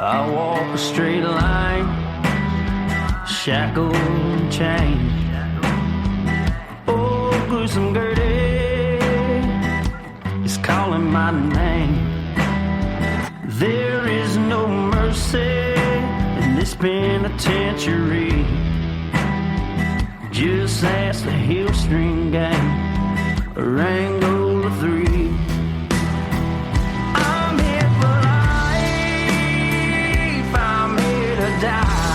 I walk a straight line, shackled and chained. Oh, gruesome Gertie is calling my name. There is no mercy in this penitentiary. Just ask the Hillstring Gang or Angola 3. I'm here for life, I'm here to die.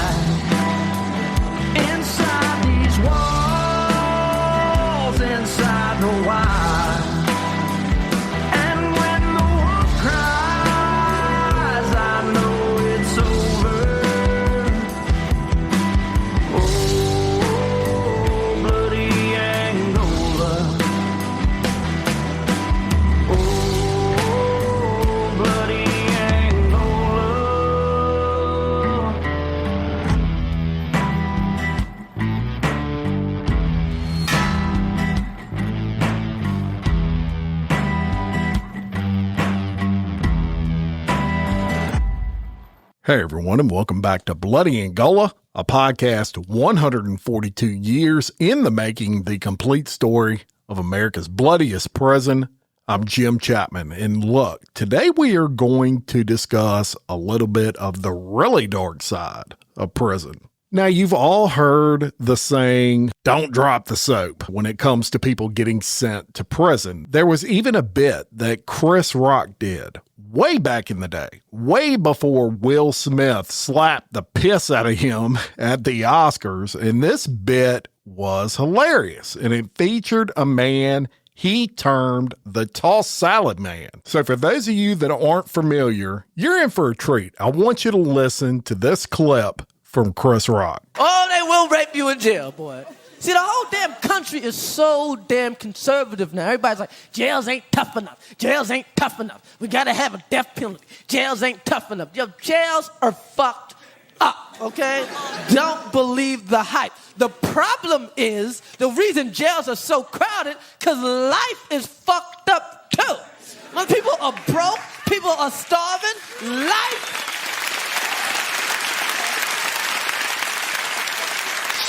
Inside these walls, inside the wire. And when the wolf cries, I know it's over. Oh, bloody Angola. Oh, bloody Angola. Hey everyone, and welcome back to Bloody Angola, a podcast 142 years in the making, the complete story of America's bloodiest prison. I'm Jim Chapman, and look, today we are going to discuss a little bit of the really dark side of prison. Now, you've all heard the saying, don't drop the soap when it comes to people getting sent to prison. There was even a bit that Chris Rock did way back in the day, way before Will Smith slapped the piss out of him at the Oscars. And this bit was hilarious. And it featured a man he termed the tossed salad man. So for those of you that aren't familiar, you're in for a treat. I want you to listen to this clip from Chris Rock. Oh, they will rape you in jail, boy. See, the whole damn country is so damn conservative now. Everybody's like, jails ain't tough enough. Jails ain't tough enough. We gotta have a death penalty. Jails ain't tough enough. Yo, jails are fucked up, okay? Don't believe the hype. The problem is, the reason jails are so crowded, because life is fucked up too. When people are broke, people are starving, life...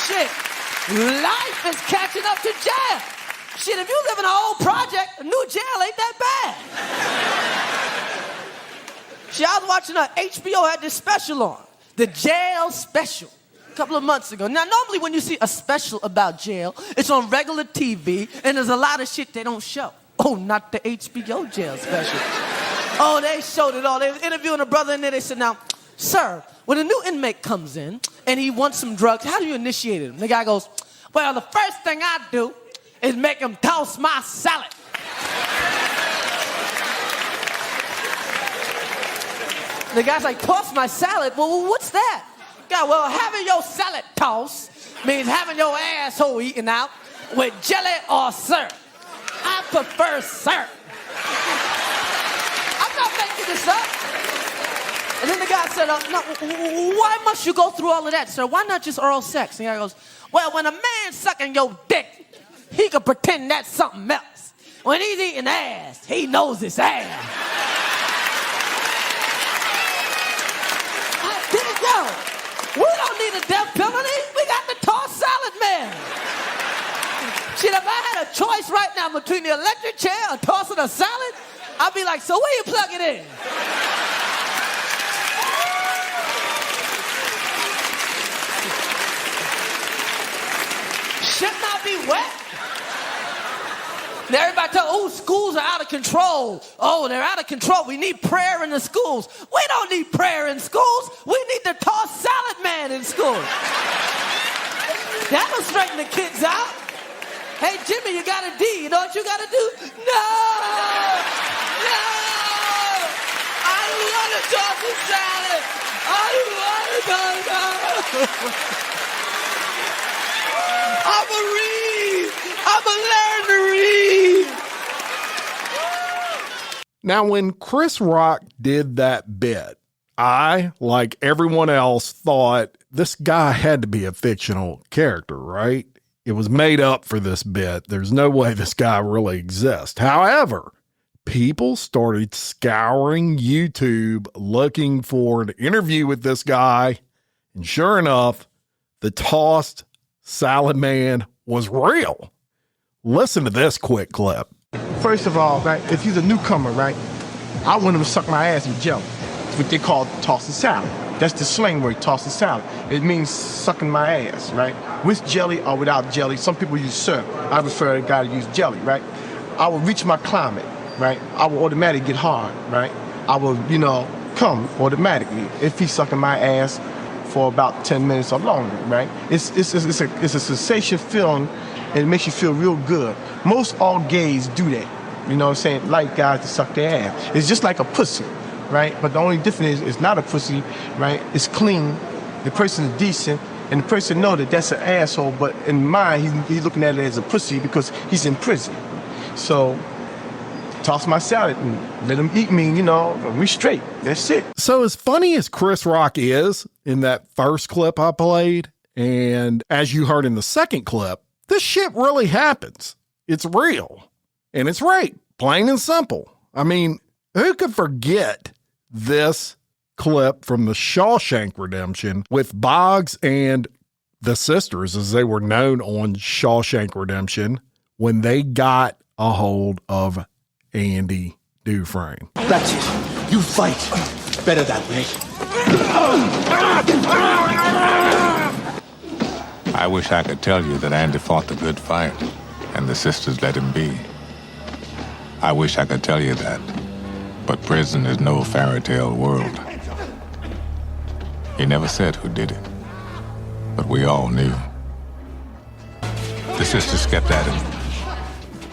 Shit. Life is catching up to jail. Shit, if you live in an old project, a new jail ain't that bad. Shit, I was watching HBO had this special on, the jail special, a couple of months ago. Now, normally when you see a special about jail, it's on regular TV, and there's a lot of shit they don't show. Oh, not the HBO jail special. Oh, they showed it all. They were interviewing a brother in there. They said, now, sir, when a new inmate comes in and he wants some drugs, how do you initiate him? The guy goes, well, the first thing I do is make him toss my salad. The guy's like, toss my salad? Well, what's that? Guy, well, having your salad tossed means having your asshole eaten out with jelly or syrup. I prefer syrup. I'm not making this up. And then the guy said, no, why must you go through all of that, sir? Why not just oral sex? And the guy goes, well, when a man's sucking your dick, he can pretend that's something else. When he's eating ass, he knows it's ass. There you go. We don't need a death penalty. We got the tossed salad man. Shit, if I had a choice right now between the electric chair or tossing a salad, I'd be like, so where you plug it in? Should not be wet. Now everybody tell, oh, schools are out of control. Oh, they're out of control. We need prayer in the schools. We don't need prayer in schools. We need the tossed salad man in school. That'll straighten the kids out. Hey, Jimmy, you got a D. You know what you got to do? No! No! I want to toss the salad. I want to go. I'm a read. I'm a learn to read. Now, when Chris Rock did that bit, I, like everyone else, thought this guy had to be a fictional character, right? It was made up for this bit. There's no way this guy really exists. However, people started scouring YouTube looking for an interview with this guy. And sure enough, the tossed salad man was real. Listen to this quick clip. First of all, right, if he's a newcomer, right, I want him to suck my ass with jelly. It's what they call tossing salad. That's the slang word, tossing salad. It means sucking my ass, right? With jelly or without jelly. Some people use syrup. I prefer a guy to use jelly, right? I will reach my climate, right? I will automatically get hard, right? I will, come automatically if he's sucking my ass for about 10 minutes or longer, right? It's a sensation feeling, and it makes you feel real good. Most all gays do that, you know what I'm saying? Like guys to suck their ass. It's just like a pussy, right? But the only difference is it's not a pussy, right? It's clean, the person is decent, and the person know that that's an asshole, but in mind, he's looking at it as a pussy because he's in prison. So, toss my salad and let him eat me, we straight. That's it. So as funny as Chris Rock is in that first clip I played, and as you heard in the second clip, this shit really happens. It's real. And it's rape, plain and simple. I mean, who could forget this clip from the Shawshank Redemption with Boggs and the sisters, as they were known on Shawshank Redemption, when they got a hold of Andy Dufresne. That's it. You fight better that way. I wish I could tell you that Andy fought the good fight and the sisters let him be. I wish I could tell you that, but prison is no fairy tale world. He never said who did it, but we all knew. The sisters kept at him.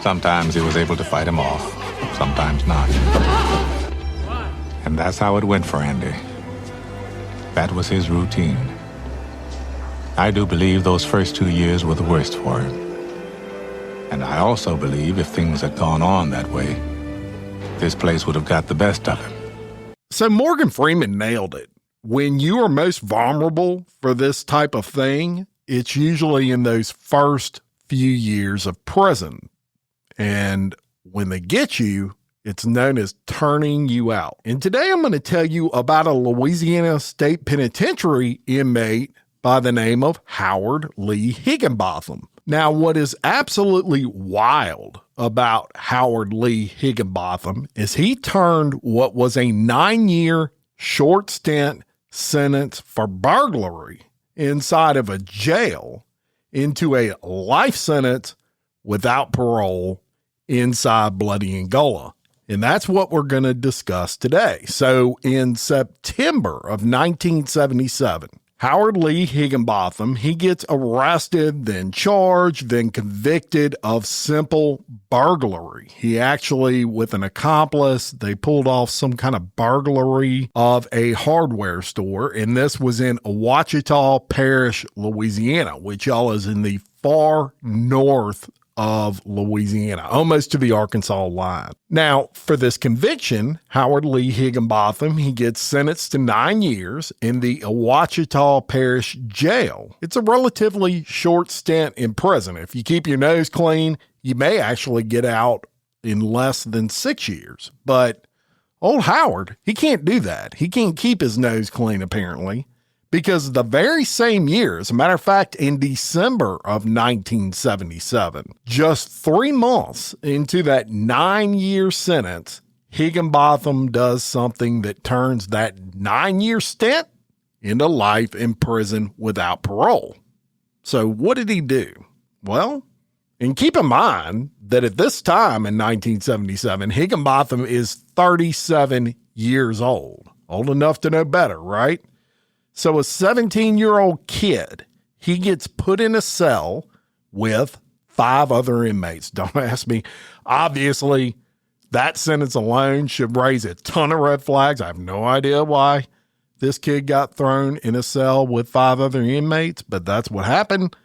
Sometimes he was able to fight him off, sometimes not. And that's how it went for Andy. That was his routine. I do believe those first 2 years were the worst for him. And I also believe if things had gone on that way, this place would have got the best of him. So Morgan Freeman nailed it. When you are most vulnerable for this type of thing, it's usually in those first few years of prison. And when they get you, it's known as turning you out. And today I'm going to tell you about a Louisiana State Penitentiary inmate by the name of Howard Lee Higginbotham. Now, what is absolutely wild about Howard Lee Higginbotham is he turned what was a 9-year short stint sentence for burglary inside of a jail into a life sentence without parole inside bloody Angola. And that's what we're going to discuss today. So in September of 1977, Howard Lee Higginbotham, he gets arrested, then charged, then convicted of simple burglary. He actually, with an accomplice, they pulled off some kind of burglary of a hardware store. And this was in Ouachita Parish, Louisiana, which y'all is in the far north of Louisiana, almost to the Arkansas line. Now, for this conviction, Howard Lee Higginbotham, he gets sentenced to 9 years in the Ouachita Parish Jail. It's a relatively short stint in prison. If you keep your nose clean, you may actually get out in less than 6 years. But old Howard, he can't do that. He can't keep his nose clean, apparently. Because the very same year, as a matter of fact, in December of 1977, just 3 months into that 9-year sentence, Higginbotham does something that turns that 9-year stint into life in prison without parole. So what did he do? Well, and keep in mind that at this time in 1977, Higginbotham is 37 years old enough to know better, right? So a 17-year-old kid, he gets put in a cell with 5 other inmates. Don't ask me. Obviously, that sentence alone should raise a ton of red flags. I have no idea why this kid got thrown in a cell with 5 other inmates, but that's what happened.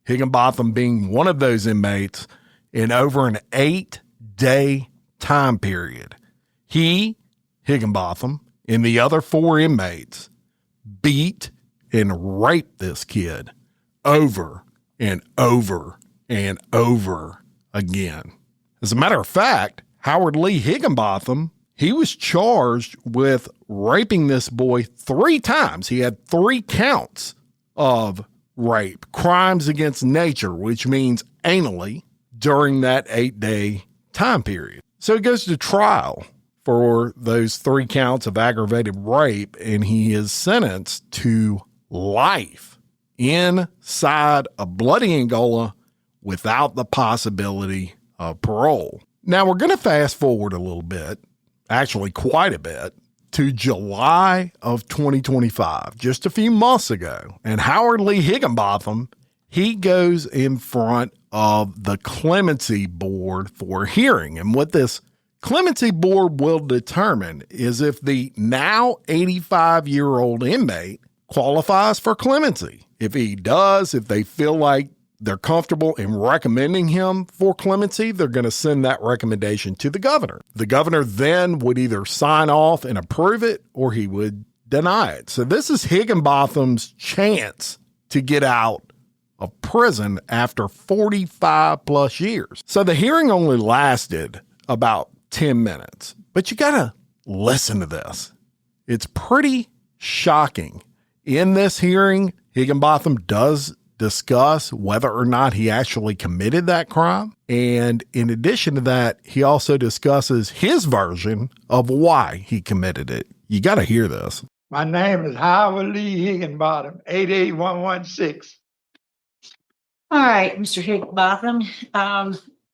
Higginbotham being one of those inmates in over an 8-day time period. He, Higginbotham, and the other 4 inmates beat and raped this kid over and over and over again. As a matter of fact, Howard Lee Higginbotham, he was charged with raping this boy 3 times. He had 3 counts of rape, crimes against nature, which means anally, during that 8-day time period. So he goes to trial for those 3 counts of aggravated rape, and he is sentenced to life inside a bloody Angola without the possibility of parole. Now we're going to fast forward a little bit, actually quite a bit, to July of 2025, just a few months ago. And Howard Lee Higginbotham, he goes in front of the clemency board for a hearing. And what this clemency board will determine is if the now 85-year-old inmate qualifies for clemency. If he does, if they feel like they're comfortable in recommending him for clemency, they're going to send that recommendation to the governor. The governor then would either sign off and approve it, or he would deny it. So this is Higginbotham's chance to get out of prison after 45 plus years. So the hearing only lasted about 10 minutes, but you got to listen to this. It's pretty shocking. In this hearing, Higginbotham does discuss whether or not he actually committed that crime. And in addition to that, he also discusses his version of why he committed it. You got to hear this. My name is Howard Lee Higginbotham, 88116. All right, Mr. Higginbotham,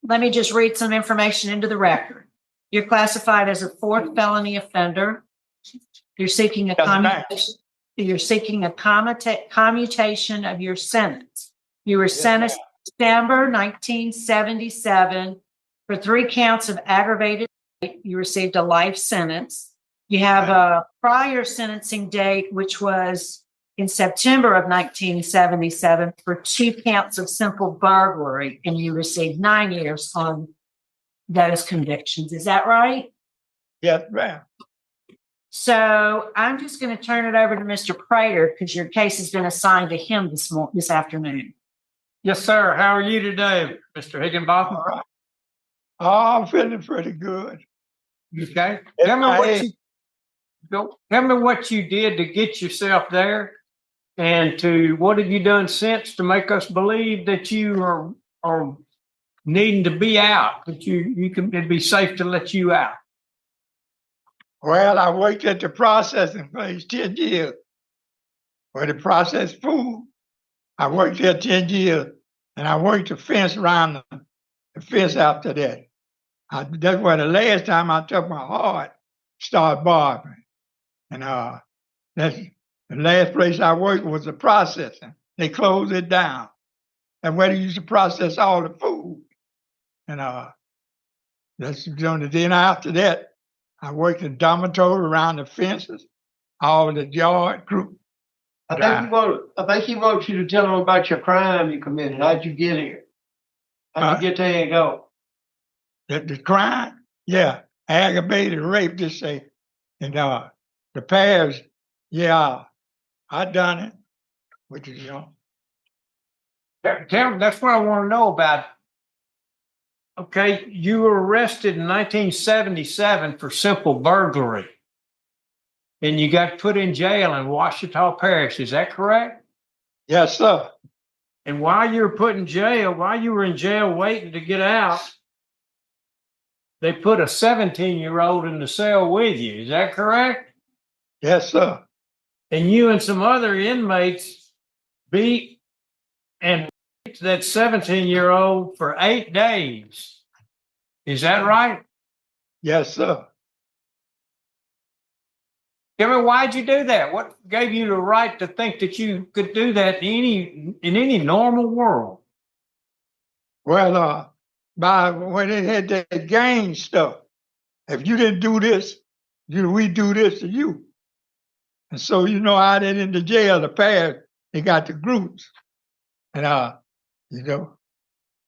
let me just read some information into the record. You're classified as a 4th felony offender. You're seeking a commutation. You're seeking a commutation of your sentence. You were sentenced December 1977 for 3 counts of aggravated rape. You received a life sentence. You have a prior sentencing date, which was in September of 1977 for 2 counts of simple burglary, and you received 9 years on those convictions. Is that right? Yes, ma'am. So I'm just going to turn it over to Mr. Prater because your case has been assigned to him this afternoon. Yes, sir. How are you today, Mr. Higginbotham? All right. Oh, I'm feeling pretty good. Okay. Tell me what you did to get yourself there, and to what have you done since to make us believe that you are needing to be out, that it'd be safe to let you out. Well, I worked at the processing place 10 years. Where the processed food, I worked there 10 years, and I worked the fence around the fence after that. That's where the last time I took my heart, started barbering. And that's the last place I worked was the processing. They closed it down. And where they used to process all the food. And that's then after that, I worked in dormitory around the fences, all the yard group. I think he wants you to tell him about your crime you committed. How'd you get here? How'd you get to Angola? The crime? Yeah. Aggravated rape, just say. And the past, yeah, I done it. Which is, That's what I want to know about. Okay, you were arrested in 1977 for simple burglary, and you got put in jail in Ouachita Parish. Is that correct? Yes, sir. And while you were in jail waiting to get out, they put a 17-year-old in the cell with you. Is that correct? Yes, sir. And you and some other inmates beat and that 17-year-old for 8 days. Is that right? Yes, sir. Tell me, why'd you do that? What gave you the right to think that you could do that in any normal world? Well, when they had that gang stuff, if you didn't do this, we do this to you. And so, out there in the jail, the past, they got the groups. And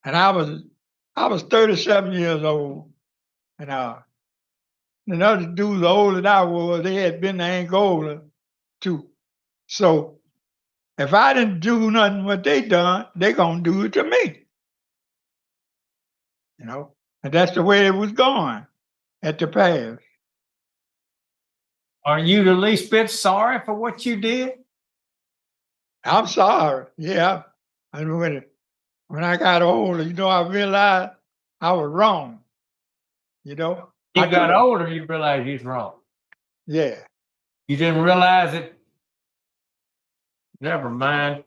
and I was 37 years old, and the other dudes older than I was, they had been to Angola too. So if I didn't do nothing what they done, they gonna do it to me. And that's the way it was going. at the pass. Are you the least bit sorry for what you did? I'm sorry. Yeah. And when I got older, I realized I was wrong. You I got could've- older, you realized he's wrong. Yeah. You didn't realize it. Never mind.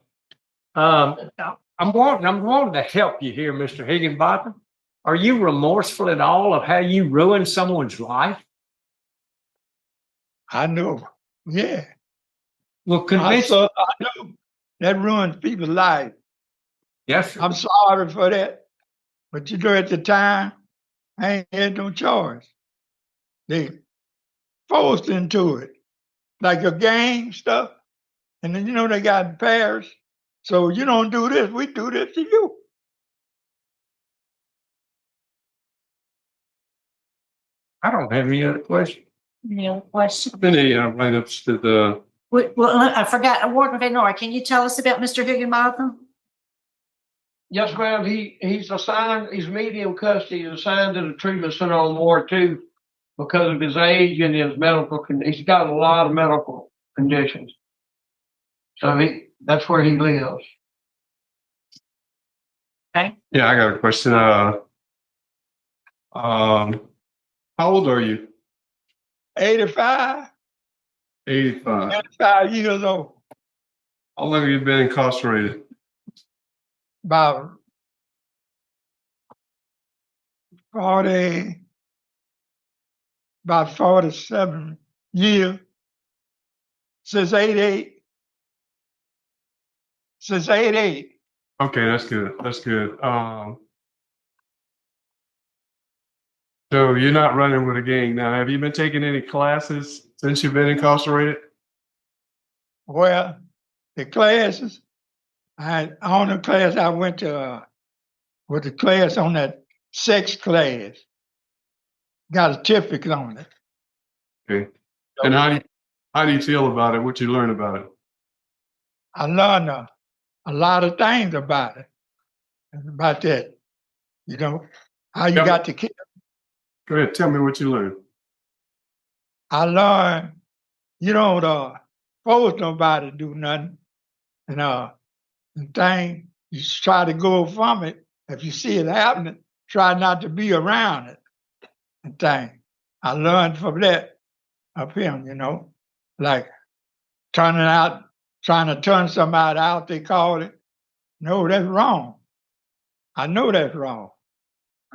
I'm wanting to help you here, Mr. Higginbotham. Are you remorseful at all of how you ruined someone's life? I know. Yeah. Well, convince. I know that ruins people's life. Yes, sir. I'm sorry for that. But at the time, I ain't had no choice. They forced into it. Like a gang stuff. And then they got pairs. So you don't do this, we do this to you. I don't have any other questions. Any other questions? Any write-ups to the, Well, I forgot, Warden Van Noy, can you tell us about Mr. Higginbotham? Yes, ma'am. He's assigned, he's medium custody, he's assigned to the treatment center on Ward 2 because of his age and his medical he's got a lot of medical conditions. So that's where he lives. Okay. yeah, I got a question. How old are you? 85, 85. 85 years old. How long have you been incarcerated? About 47 years. Since 88. Since 88. Okay, that's good. That's good. So you're not running with a gang now. Have you been taking any classes since you've been incarcerated? Well, the classes, on the class I went to, with the class on that sex class. Got a certificate on it. Okay. And how do you feel about it? What you learn about it? I learned a lot of things about it. About that. How you got to kill. Go ahead. Tell me what you learned. I learned you don't force nobody to do nothing. And the thing, you just try to go from it. If you see it happening, try not to be around it. And thing. I learned from that of him, like trying to turn somebody out, they call it. No, that's wrong. I know that's wrong.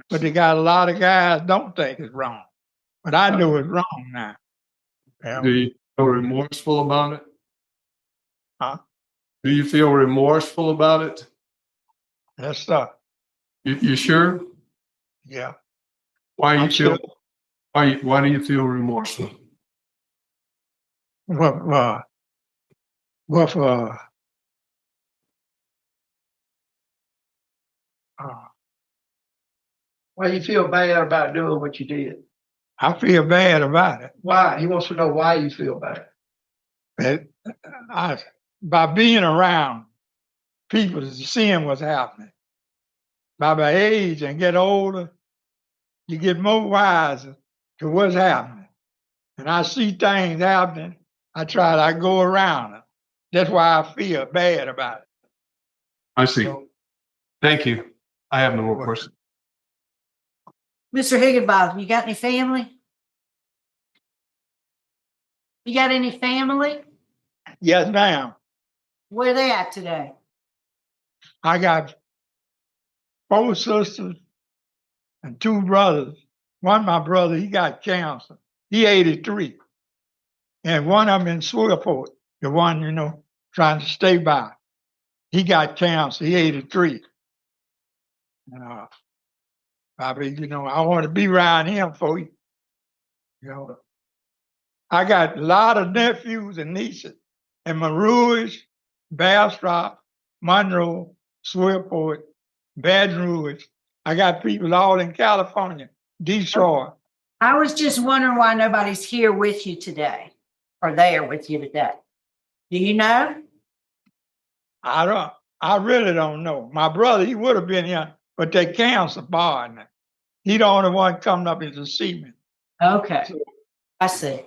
But they got a lot of guys don't think it's wrong. But I know it's wrong now. Do you feel remorseful about it? Huh? Do you feel remorseful about it? That's stuff. You sure? Yeah. Why I'm you feel? sure. Why do you feel remorseful? Why you feel bad about doing what you did? I feel bad about it. Why? He wants to know why you feel bad. By being around people, seeing what's happening. By my age and get older, you get more wiser to what's happening. And I see things happening, I go around them. That's why I feel bad about it. I see. Thank you. I have no more questions. Mr. Higginbotham, you got any family? You got any family? Yes, ma'am. Where they at today? I got 4 sisters and 2 brothers. One, my brother, he got cancer. He 83. And one of them in Swearport, the one, trying to stay by. He got cancer. He 83. Probably, I want to be around him for you. I got a lot of nephews and nieces in Rouge, Bastrop, Monroe, Swearport, Baton Rouge. I got people all in California, Detroit. I was just wondering why nobody's here with you today or there with you today. Do you know? I really don't know. My brother, he would have been here, but they canceled barred him. He the only one coming up here to see me. Okay, I see.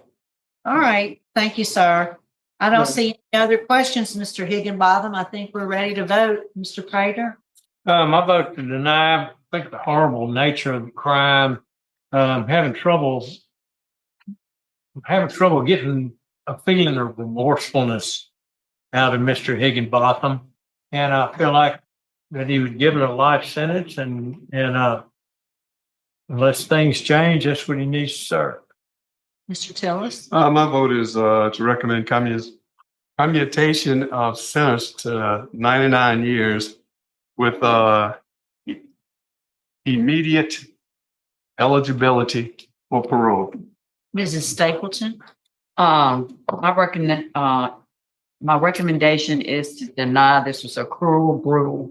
All right, thank you, sir. I don't see any other questions, Mr. Higginbotham. I think we're ready to vote. Mr. Prater? I vote to deny. I think the horrible nature of the crime. Having trouble getting a feeling of remorsefulness out of Mr. Higginbotham, and I feel like that he was given a life sentence, and unless things change, that's what he needs to serve. Mr. Tillis? My vote is to recommend commutation of sentence to 99 years with immediate eligibility for parole. Mrs. Stapleton? My recommendation is to deny. This was a cruel, brutal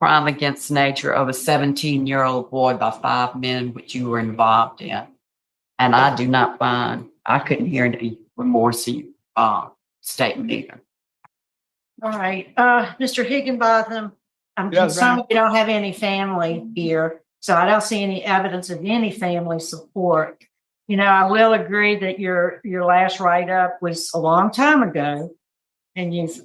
crime against nature of a 17-year-old boy by 5 men, which you were involved in. And I do not find, I couldn't hear any remorse statement either. All right, Mr. Higginbotham, I'm concerned we don't have any family here, so I don't see any evidence of any family support. You know, I will agree that your last write-up was a long time ago, and you've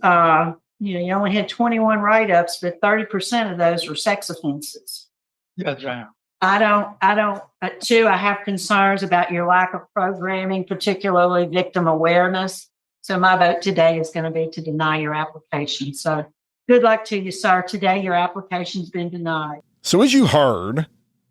you only had 21 write-ups, but 30% of those were sex offenses. Yes, ma'am. I have concerns about your lack of programming, particularly victim awareness. So my vote today is going to be to deny your application. So good luck to you, sir. Today, your application's been denied. So as you heard,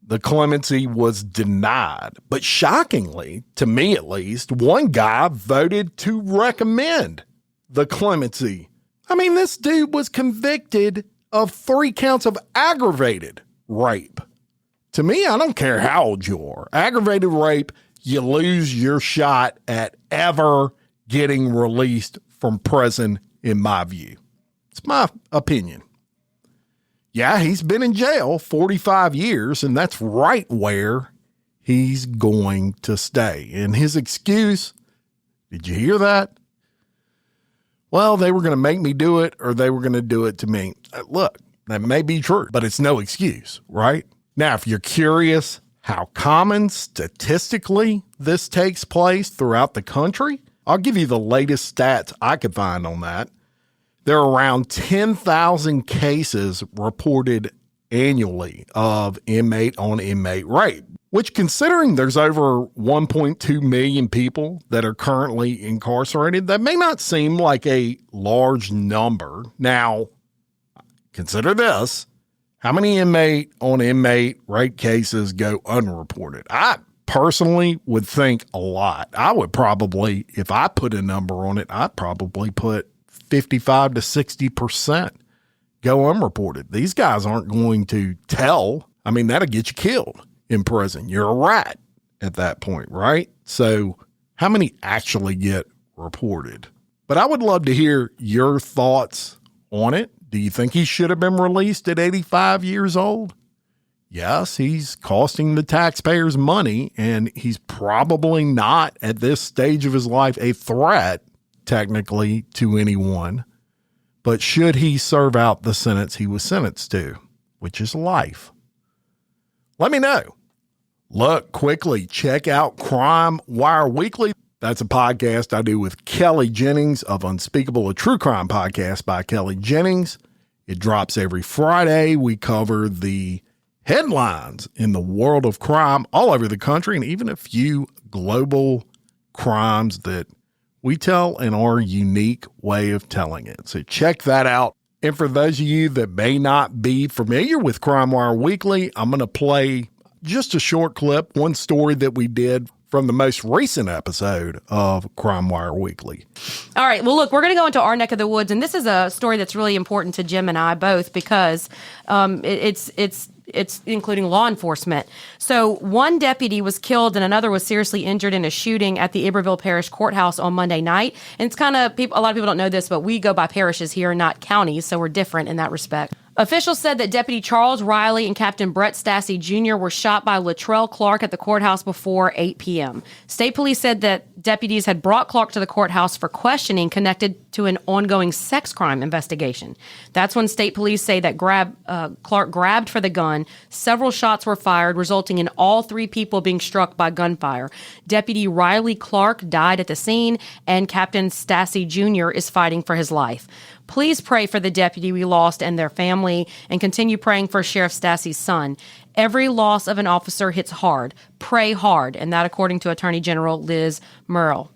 the clemency was denied. But shockingly, to me at least, one guy voted to recommend the clemency. I mean, this dude was convicted of 3 counts of aggravated rape. To me, I don't care how old you are. Aggravated rape, you lose your shot at ever getting released from prison, in my view. It's my opinion. Yeah, he's been in jail 45 years, and that's right where he's going to stay. And his excuse, did you hear that? Well, they were going to make me do it, or they were going to do it to me. Look, that may be true, but it's no excuse, right? Now, if you're curious how common statistically this takes place throughout the country, I'll give you the latest stats I could find on that. There are around 10,000 cases reported annually of inmate-on-inmate rape, which, considering there's over 1.2 million people that are currently incarcerated, that may not seem like a large number. Now, consider this. How many inmate-on-inmate rape cases go unreported? I personally would think a lot. I would probably, if I put a number on it, I'd probably put 55 to 60% go unreported. These guys aren't going to tell. I mean, that'll get you killed in prison. You're a rat at that point, right? So how many actually get reported? But I would love to hear your thoughts on it. Do you think he should have been released at 85 years old? Yes, he's costing the taxpayers money, and he's probably not at this stage of his life a threat, technically, to anyone. But should he serve out the sentence he was sentenced to, which is life? Let me know. Look, quickly, check out Crime Wire Weekly. That's a podcast I do with Kelly Jennings of Unspeakable, a true crime podcast by Kelly Jennings. It drops every Friday. We cover the headlines in the world of crime all over the country, and even a few global crimes that we tell in our unique way of telling it. So check that out. And for those of you that may not be familiar with Crime Wire Weekly, I'm going to play just a short clip, one story that we did from the most recent episode of Crime Wire Weekly. All right. Well, look, we're going to go into our neck of the woods, and this is a story that's really important to Jim and I both because it's including law enforcement. So one deputy was killed and another was seriously injured in a shooting at the Iberville Parish Courthouse on Monday night. And it's kind of, a lot of people don't know this, but we go by parishes here, not counties, so we're different in that respect. Officials said that Deputy Charles Riley and Captain Brett Stassi Jr. were shot by Latrell Clark at the courthouse before 8 p.m. State police said that deputies had brought Clark to the courthouse for questioning connected to an ongoing sex crime investigation. That's when state police say that Clark grabbed for the gun. Several shots were fired, resulting in all 3 people being struck by gunfire. Deputy Riley Clark died at the scene, and Captain Stassi Jr. is fighting for his life. Please pray for the deputy we lost and their family, and continue praying for Sheriff Stassi's son. Every loss of an officer hits hard. Pray hard, and that according to Attorney General Liz Murrill.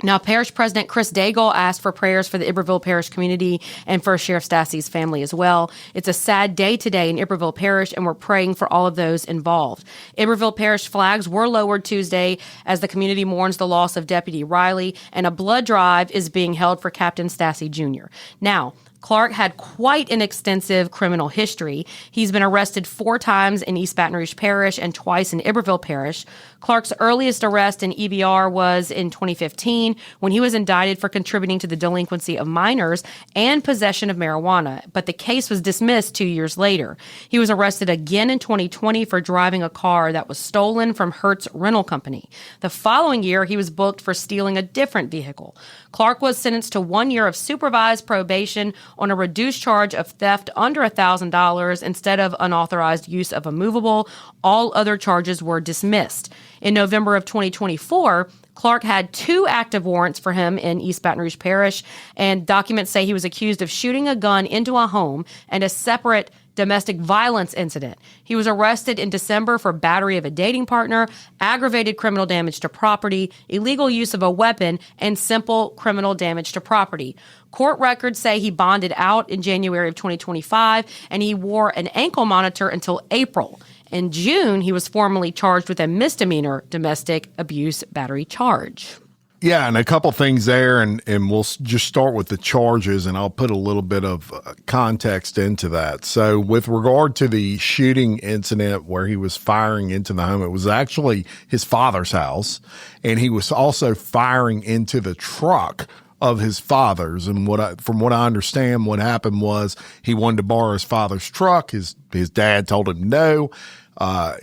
Now, Parish President Chris Daigle asked for prayers for the Iberville Parish community and for Sheriff Stassi's family as well. It's a sad day today in Iberville Parish, and we're praying for all of those involved. Iberville Parish flags were lowered Tuesday as the community mourns the loss of Deputy Riley, and a blood drive is being held for Captain Stassi Jr. Now, Clark had quite an extensive criminal history. He's been arrested 4 times in East Baton Rouge Parish and twice in Iberville Parish. Clark's earliest arrest in EBR was in 2015 when he was indicted for contributing to the delinquency of minors and possession of marijuana, but the case was dismissed 2 years later. He was arrested again in 2020 for driving a car that was stolen from Hertz Rental Company. The following year, he was booked for stealing a different vehicle. Clark was sentenced to 1 year of supervised probation on a reduced charge of theft under $1,000 instead of unauthorized use of a movable. All other charges were dismissed. In November of 2024, Clark had 2 active warrants for him in East Baton Rouge Parish, and documents say he was accused of shooting a gun into a home and a separate domestic violence incident. He was arrested in December for battery of a dating partner, aggravated criminal damage to property, illegal use of a weapon, and simple criminal damage to property. Court records say he bonded out in January of 2025, and he wore an ankle monitor until April. In June, he was formally charged with a misdemeanor domestic abuse battery charge. Yeah, and a couple things there, and we'll just start with the charges, and I'll put a little bit of context into that. So with regard to the shooting incident where he was firing into the home, it was actually his father's house, and he was also firing into the truck of his father's. And from what I understand, what happened was he wanted to borrow his father's truck. His dad told him no.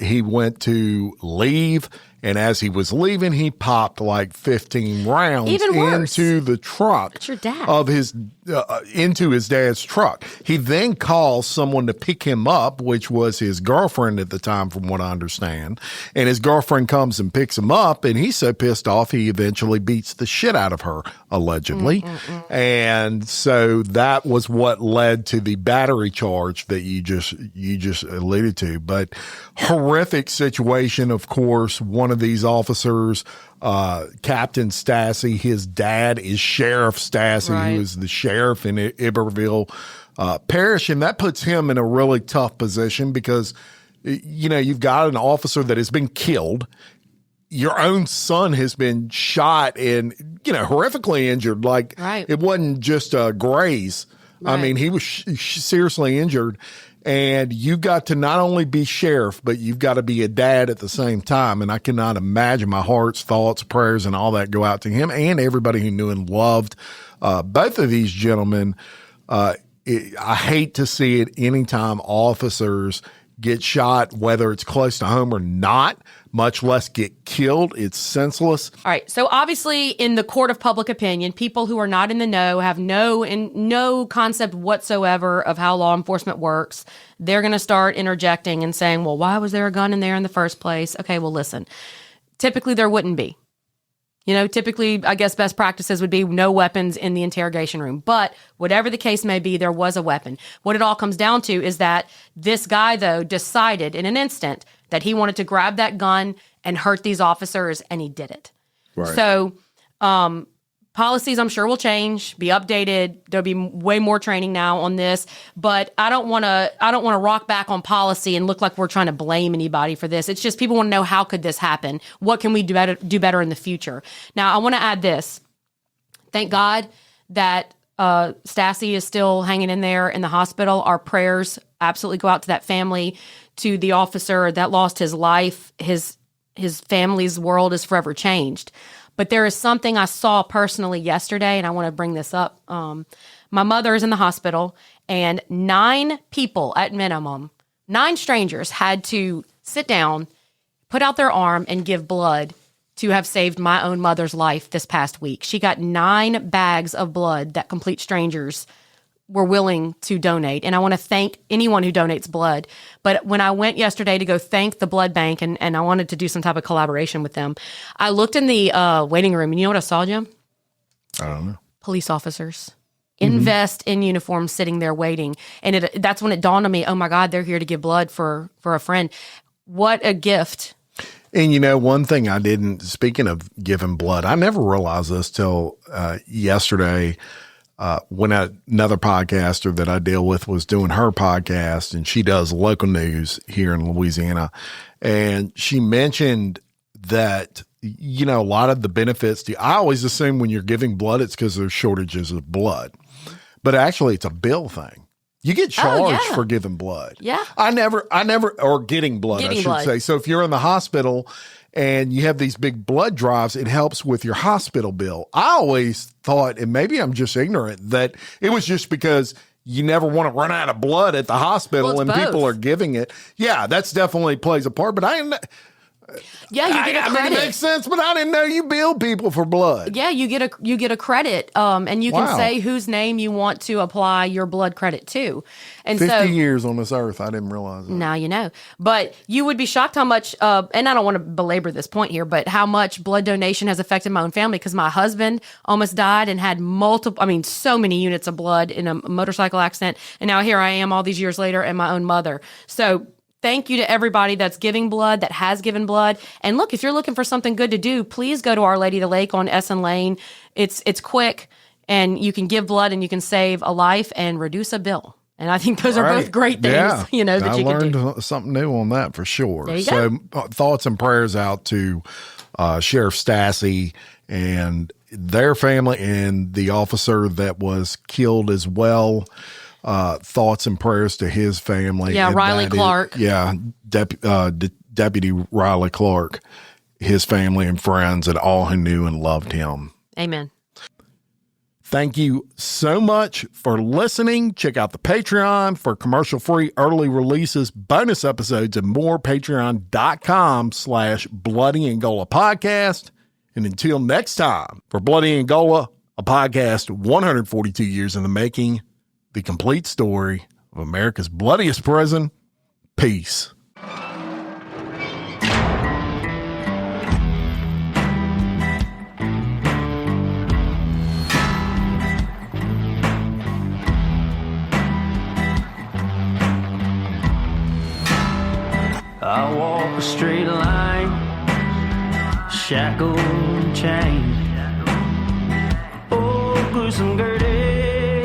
He went to leave, and as he was leaving, he popped like 15 rounds into the trunk of his into his dad's truck. He then calls someone to pick him up, which was his girlfriend at the time, from what I understand. And his girlfriend comes and picks him up, and he's so pissed off he eventually beats the shit out of her, allegedly. And so that was what led to the battery charge that you just alluded to. But horrific situation, of course. One of these officers, Captain Stassi, his dad is Sheriff Stassi, who is the sheriff in Iberville Parish, and that puts him in a really tough position because, you know, you've got an officer that has been killed. Your own son has been shot and, you know, horrifically injured. Like, it wasn't just a graze. I mean, he was seriously injured. And you've got to not only be sheriff, but you've got to be a dad at the same time. And I cannot imagine my heart's thoughts, prayers, and all that go out to him and everybody who knew and loved both of these gentlemen. I hate to see it anytime officers get shot, whether it's close to home or not, much less get killed. It's senseless. All right. So obviously in the court of public opinion, people who are not in the know have no concept whatsoever of how law enforcement works. They're going to start interjecting and saying, well, why was there a gun in there in the first place? Okay, well, listen, typically there wouldn't be. You know, typically, I guess best practices would be no weapons in the interrogation room. But whatever the case may be, there was a weapon. What it all comes down to is that this guy, though, decided in an instant that he wanted to grab that gun and hurt these officers, and he did it. Right. So policies, I'm sure, will change, be updated. There'll be way more training now on this. But I don't want to rock back on policy and look like we're trying to blame anybody for this. It's just people want to know, how could this happen? What can we do better in the future? Now, I want to add this. Thank God that Stassi is still hanging in there in the hospital. Our prayers absolutely go out to that family, to the officer that lost his life. His family's world is forever changed. But there is something I saw personally yesterday, and I want to bring this up. My mother is in the hospital, And 9 people at minimum, 9 strangers had to sit down, put out their arm, and give blood to have saved my own mother's life this past week. She got 9 bags of blood that complete strangers were willing to donate. And I want to thank anyone who donates blood. But when I went yesterday to go thank the blood bank, and I wanted to do some type of collaboration with them, I looked in the waiting room, and you know what I saw, Jim? I don't know. Police officers in vest, in uniform, sitting there waiting. And that's when it dawned on me, oh my God, they're here to give blood for a friend. What a gift. And you know, one thing I didn't, speaking of giving blood, I never realized this till yesterday when another podcaster that I deal with was doing her podcast, and she does local news here in Louisiana. And she mentioned that, you know, a lot of the benefits, I always assume when you're giving blood, it's because there's shortages of blood. But actually, it's a bill thing. You get charged for giving blood. Yeah. I never, or getting blood, I should say. So if you're in the hospital and you have these big blood drives, it helps with your hospital bill. I always thought, and maybe I'm just ignorant, that it was just because you never want to run out of blood at the hospital and people are giving it. Yeah, that's definitely plays a part. But I didn't. Yeah, you get a credit. I mean, it makes sense, but I didn't know you bill people for blood. Yeah, you get a credit, and you can say whose name you want to apply your blood credit to. And 50 years on this earth, I didn't realize that. Now you know. But you would be shocked how much, and I don't want to belabor this point here, but how much blood donation has affected my own family, because my husband almost died and had so many units of blood in a motorcycle accident. And now here I am all these years later, and my own mother. So thank you to everybody that's giving blood, that has given blood. And look, if you're looking for something good to do, please go to Our Lady of the Lake on Essen Lane. It's quick, and you can give blood, and you can save a life and reduce a bill. And I think those are both great things, that you can do. I learned something new on that for sure. There you go. Thoughts and prayers out to Sheriff Stassi and their family, and the officer that was killed as well. Thoughts and prayers to his family. Yeah, Riley Clark. Deputy Riley Clark, his family and friends, and all who knew and loved him. Amen. Thank you so much for listening. Check out the Patreon for commercial-free early releases, bonus episodes, and more. Patreon.com/Bloody Angola Podcast. And until next time, for Bloody Angola, a podcast 142 years in the making, the complete story of America's bloodiest prison. Peace. I walk a straight line, shackled and chained. Oh, gruesome Gertie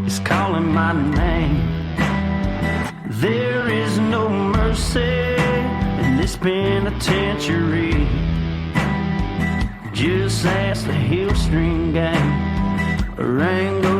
is calling my name. There is no mercy in this penitentiary. Just ask the Hill String Gang or Angola